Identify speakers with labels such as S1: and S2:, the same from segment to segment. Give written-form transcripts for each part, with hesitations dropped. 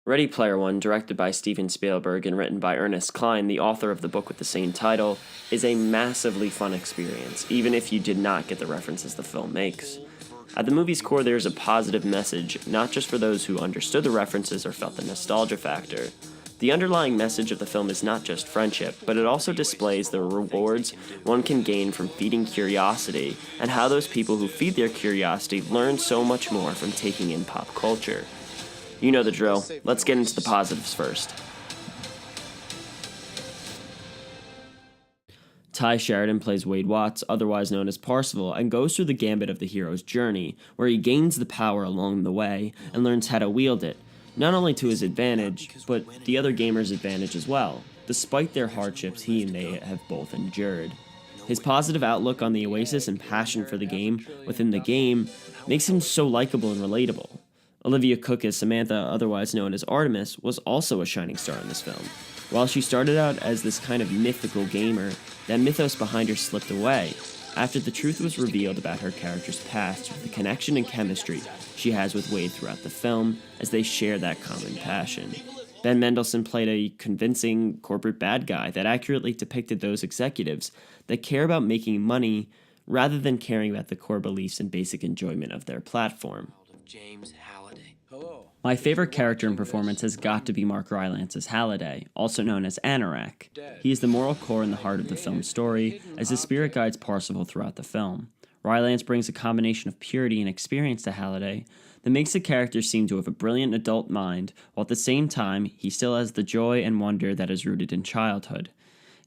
S1: Ready Player One, directed by Steven Spielberg and written by Ernest Cline, the author of the book with the same title, is a massively fun experience, even if you did not get the references the film makes. At the movie's core, there is a positive message, not just for those who understood the references or felt the nostalgia factor. The underlying message of the film is not just friendship, but it also displays the rewards one can gain from feeding curiosity, and how those people who feed their curiosity learn so much more from taking in pop culture. You know the drill. Let's get into the positives first. Ty Sheridan plays Wade Watts, otherwise known as Parzival, and goes through the gambit of the hero's journey, where he gains the power along the way and learns how to wield it, not only to his advantage, but the other gamers' advantage as well, despite their hardships he and they have both endured. His positive outlook on the Oasis and passion for the game within the game makes him so likable and relatable. Olivia Cooke as Samantha, otherwise known as Artemis, was also a shining star in this film. While she started out as this kind of mythical gamer, that mythos behind her slipped away after the truth was revealed about her character's past with the connection and chemistry she has with Wade throughout the film as they share that common passion. Ben Mendelsohn played a convincing corporate bad guy that accurately depicted those executives that care about making money rather than caring about the core beliefs and basic enjoyment of their platform. My favorite character and performance has got to be Mark Rylance as Halliday, also known as Anorak. He is the moral core in the heart of the film's story, as his spirit guides Parzival throughout the film. Rylance brings a combination of purity and experience to Halliday that makes the character seem to have a brilliant adult mind, while at the same time, he still has the joy and wonder that is rooted in childhood.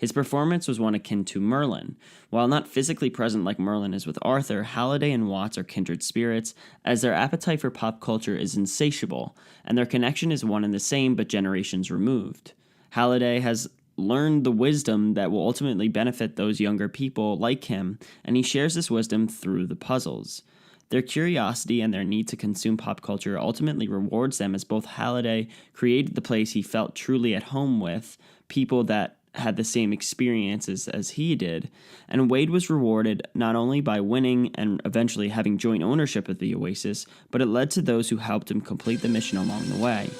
S1: His performance was one akin to Merlin. While not physically present like Merlin is with Arthur, Halliday and Watts are kindred spirits, as their appetite for pop culture is insatiable, and their connection is one and the same but generations removed. Halliday has learned the wisdom that will ultimately benefit those younger people like him, and he shares this wisdom through the puzzles. Their curiosity and their need to consume pop culture ultimately rewards them, as both Halliday created the place he felt truly at home with people that had the same experiences as he did, and Wade was rewarded not only by winning and eventually having joint ownership of the Oasis, but it led to those who helped him complete the mission along the way.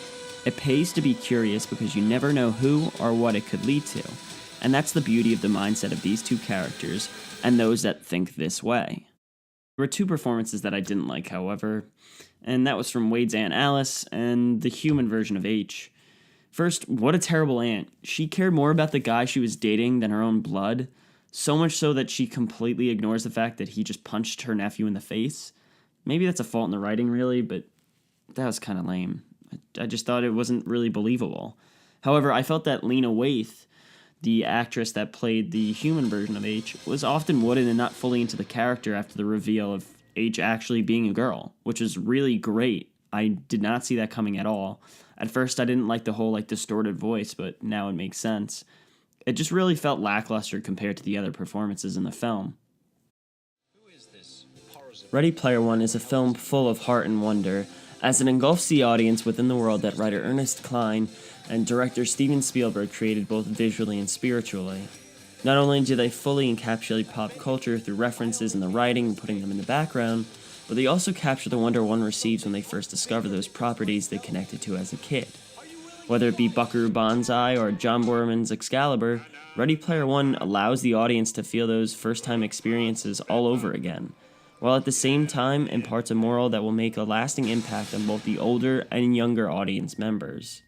S1: It pays to be curious because you never know who or what it could lead to, and that's the beauty of the mindset of these two characters and those that think this way. There were two performances that I didn't like, however, and that was from Wade's Aunt Alice and the human version of H. First, what a terrible aunt. She cared more about the guy she was dating than her own blood, so much so that she completely ignores the fact that he just punched her nephew in the face. Maybe that's a fault in the writing, really, but that was kind of lame. I just thought it wasn't really believable. However, I felt that Lena Waithe, the actress that played the human version of H, was often wooden and not fully into the character after the reveal of H actually being a girl, which is really great. I did not see that coming at all. At first, I didn't like the whole distorted voice, but now it makes sense. It just really felt lackluster compared to the other performances in the film. Ready Player One is a film full of heart and wonder, as it engulfs the audience within the world that writer Ernest Cline and director Steven Spielberg created both visually and spiritually. Not only do they fully encapsulate pop culture through references in the writing and putting them in the background, but they also capture the wonder one receives when they first discover those properties they connected to as a kid. Whether it be Buckaroo Banzai or John Boorman's Excalibur, Ready Player One allows the audience to feel those first-time experiences all over again, while at the same time imparts a moral that will make a lasting impact on both the older and younger audience members.